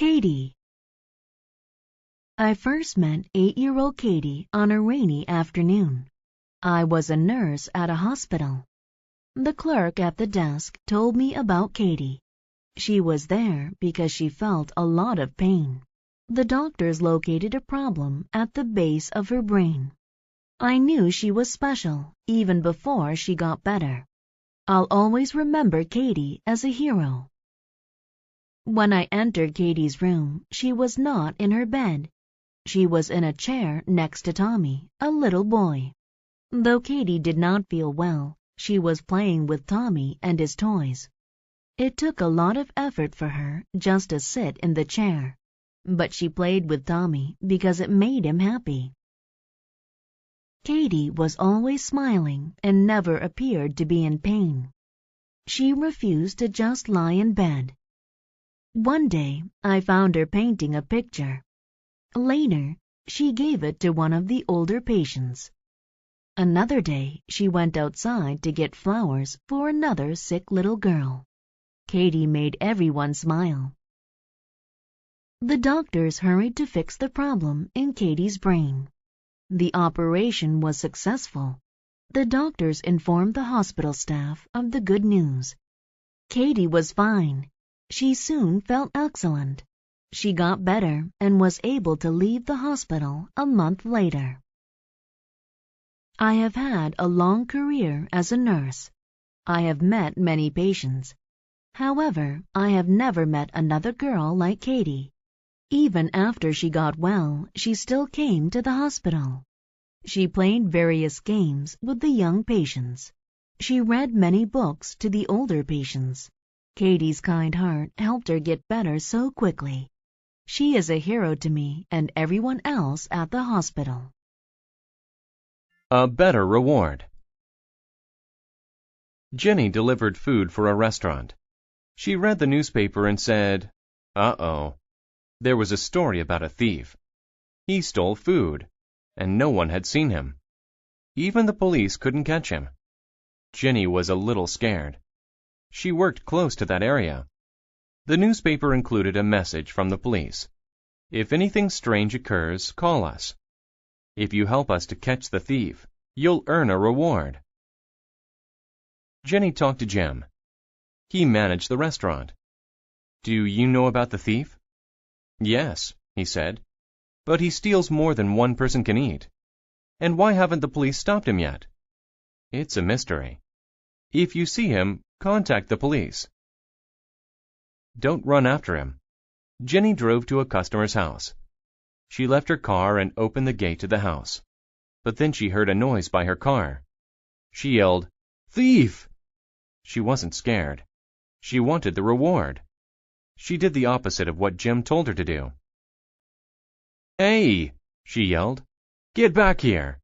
Katie. I first met 8-year-old Katie on a rainy afternoon. I was a nurse at a hospital. The clerk at the desk told me about Katie. She was there because she felt a lot of pain. The doctors located a problem at the base of her brain. I knew she was special even before she got better. I'll always remember Katie as a hero. When I entered Katie's room, she was not in her bed. She was in a chair next to Tommy, a little boy. Though Katie did not feel well, she was playing with Tommy and his toys. It took a lot of effort for her just to sit in the chair, but she played with Tommy because it made him happy. Katie was always smiling and never appeared to be in pain. She refused to just lie in bed. One day, I found her painting a picture. Later, she gave it to one of the older patients. Another day, she went outside to get flowers for another sick little girl. Katie made everyone smile. The doctors hurried to fix the problem in Katie's brain. The operation was successful. The doctors informed the hospital staff of the good news. Katie was fine. She soon felt excellent. She got better and was able to leave the hospital a month later. I have had a long career as a nurse. I have met many patients. However, I have never met another girl like Katie. Even after she got well, she still came to the hospital. She played various games with the young patients. She read many books to the older patients. Katie's kind heart helped her get better so quickly. She is a hero to me and everyone else at the hospital. A better reward. Jenny delivered food for a restaurant. She read the newspaper and said, "Uh-oh." There was a story about a thief. He stole food, and no one had seen him. Even the police couldn't catch him. Jenny was a little scared. She worked close to that area. The newspaper included a message from the police. If anything strange occurs, call us. If you help us to catch the thief, you'll earn a reward. Jenny talked to Jim. He managed the restaurant. "Do you know about the thief?" "Yes," he said, "but he steals more than one person can eat. And why haven't the police stopped him yet?" "It's a mystery. If you see him, contact the police." Don't run after him. Jenny drove to a customer's house. She left her car and opened the gate to the house. But then she heard a noise by her car. She yelled, "Thief!" She wasn't scared. She wanted the reward. She did the opposite of what Jim told her to do. "Hey!" she yelled. "Get back here!"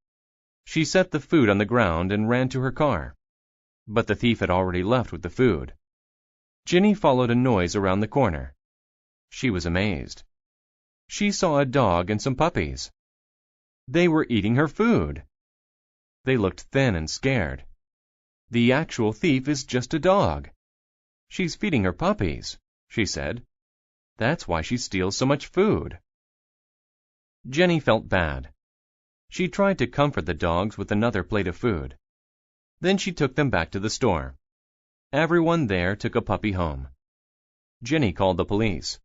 She set the food on the ground and ran to her car. But the thief had already left with the food. Jenny followed a noise around the corner. She was amazed. She saw a dog and some puppies. They were eating her food. They looked thin and scared. The actual thief is just a dog. "She's feeding her puppies," she said. "That's why she steals so much food." Jenny felt bad. She tried to comfort the dogs with another plate of food. Then she took them back to the store. Everyone there took a puppy home. Jenny called the police.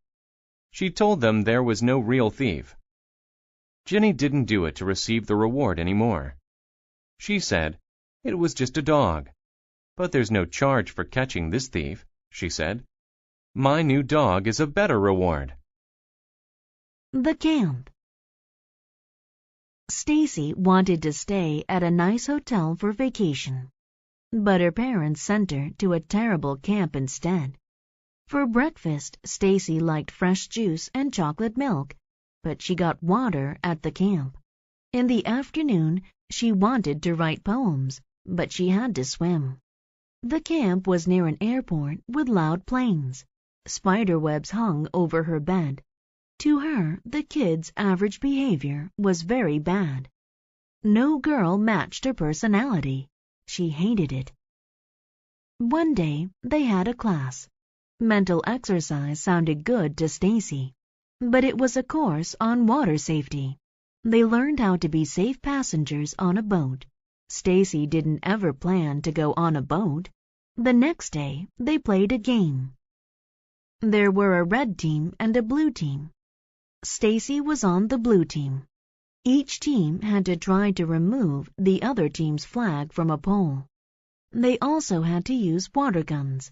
She told them there was no real thief. Jenny didn't do it to receive the reward anymore. She said, "It was just a dog. But there's no charge for catching this thief," she said. "My new dog is a better reward." The camp. Stacy wanted to stay at a nice hotel for vacation, but her parents sent her to a terrible camp instead. For breakfast, Stacy liked fresh juice and chocolate milk, but she got water at the camp. In the afternoon, she wanted to write poems, but she had to swim. The camp was near an airport with loud planes. Spider webs hung over her bed. To her, the kids' average behavior was very bad. No girl matched her personality. She hated it. One day, they had a class. Mental exercise sounded good to Stacy. but it was a course on water safety. They learned how to be safe passengers on a boat. Stacy didn't ever plan to go on a boat. The next day, they played a game. There were a red team and a blue team. Stacy was on the blue team. Each team had to try to remove the other team's flag from a pole. They also had to use water guns.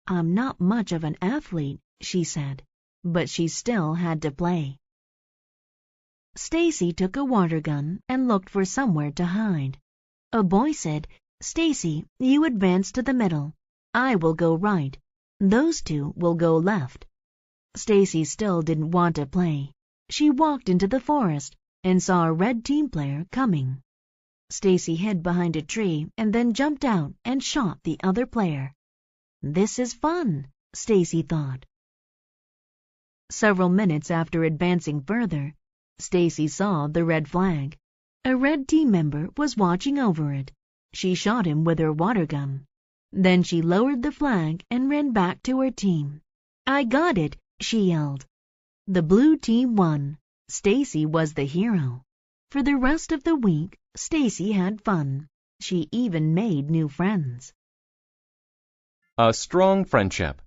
"I'm not much of an athlete," she said, but she still had to play. Stacy took a water gun and looked for somewhere to hide. A boy said, "Stacy, you advance to the middle. I will go right. Those two will go left." Stacy still didn't want to play. She walked into the forest and saw a red team player coming. Stacy hid behind a tree and then jumped out and shot the other player. "This is fun," Stacy thought. Several minutes after advancing further, Stacy saw the red flag. A red team member was watching over it. She shot him with her water gun. Then she lowered the flag and ran back to her team. "I got it," she yelled. The blue team won. Stacy was the hero. For the rest of the week, Stacy had fun. She even made new friends. A strong friendship.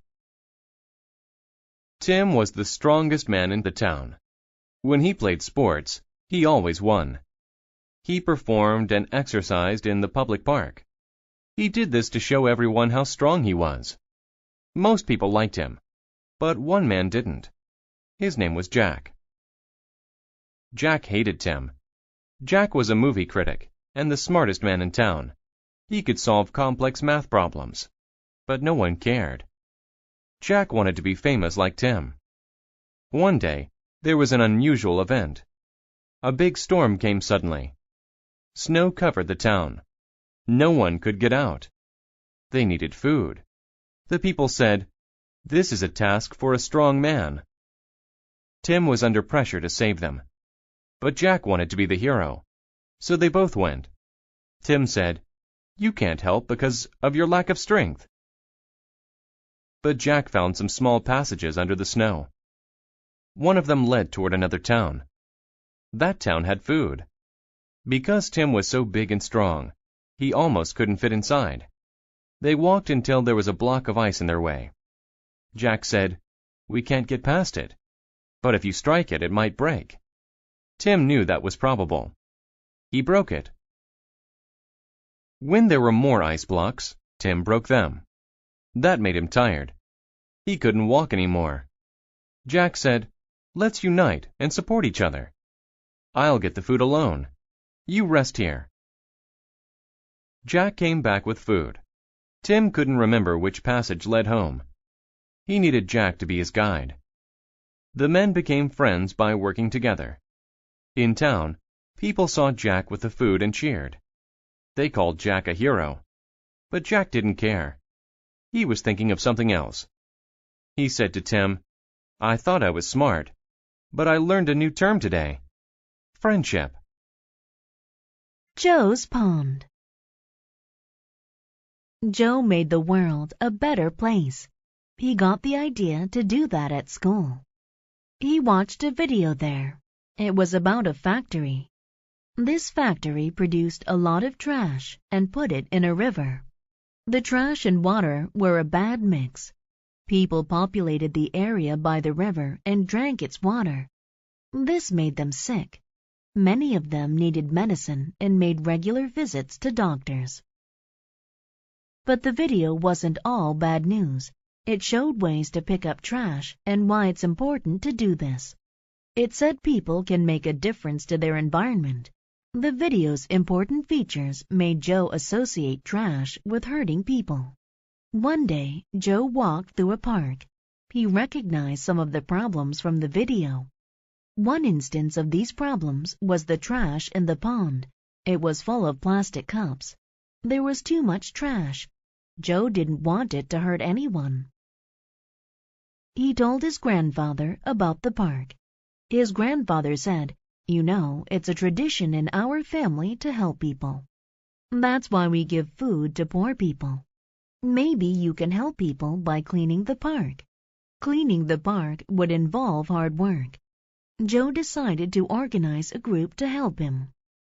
Tim was the strongest man in the town. When he played sports, he always won. He performed and exercised in the public park. He did this to show everyone how strong he was. Most people liked him, but one man didn't. His name was Jack. Jack hated Tim. Jack was a movie critic and the smartest man in town. He could solve complex math problems, but no one cared. Jack wanted to be famous like Tim. One day, there was an unusual event. A big storm came suddenly. Snow covered the town. No one could get out. They needed food. The people said, "This is a task for a strong man." Tim was under pressure to save them. But Jack wanted to be the hero, so they both went. Tim said, "You can't help because of your lack of strength." But Jack found some small passages under the snow. One of them led toward another town. That town had food. Because Tim was so big and strong, he almost couldn't fit inside. They walked until there was a block of ice in their way. Jack said, "We can't get past it, but if you strike it, it might break." Tim knew that was probable. He broke it. When there were more ice blocks, Tim broke them. That made him tired. He couldn't walk anymore. Jack said, "Let's unite and support each other. I'll get the food alone. You rest here." Jack came back with food. Tim couldn't remember which passage led home. He needed Jack to be his guide. The men became friends by working together. In town, people saw Jack with the food and cheered. They called Jack a hero. But Jack didn't care. He was thinking of something else. He said to Tim, "I thought I was smart, but I learned a new term today. Friendship." Joe's Pond. Joe made the world a better place. He got the idea to do that at school. He watched a video there. It was about a factory. This factory produced a lot of trash and put it in a river. The trash and water were a bad mix. People populated the area by the river and drank its water. This made them sick. Many of them needed medicine and made regular visits to doctors. But the video wasn't all bad news. It showed ways to pick up trash and why it's important to do this. It said people can make a difference to their environment. The video's important features made Joe associate trash with hurting people. One day, Joe walked through a park. He recognized some of the problems from the video. One instance of these problems was the trash in the pond. It was full of plastic cups. There was too much trash. Joe didn't want it to hurt anyone. He told his grandfather about the park. His grandfather said, "You know, it's a tradition in our family to help people. That's why we give food to poor people. Maybe you can help people by cleaning the park." Cleaning the park would involve hard work. Joe decided to organize a group to help him.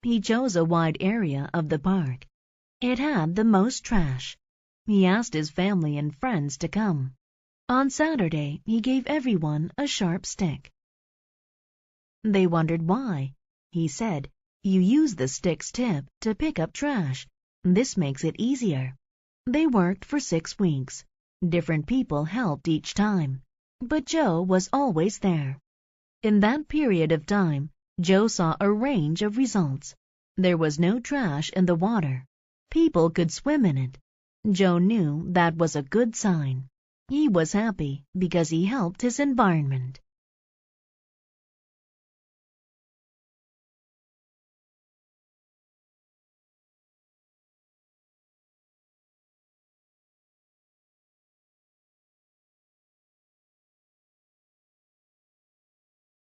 He chose a wide area of the park. It had the most trash. He asked his family and friends to come. On Saturday, he gave everyone a sharp stick. They wondered why. He said, "You use the stick's tip to pick up trash. This makes it easier." They worked for 6 weeks. Different people helped each time, but Joe was always there. In that period of time, Joe saw a range of results. There was no trash in the water. People could swim in it. Joe knew that was a good sign. He was happy because he helped his environment.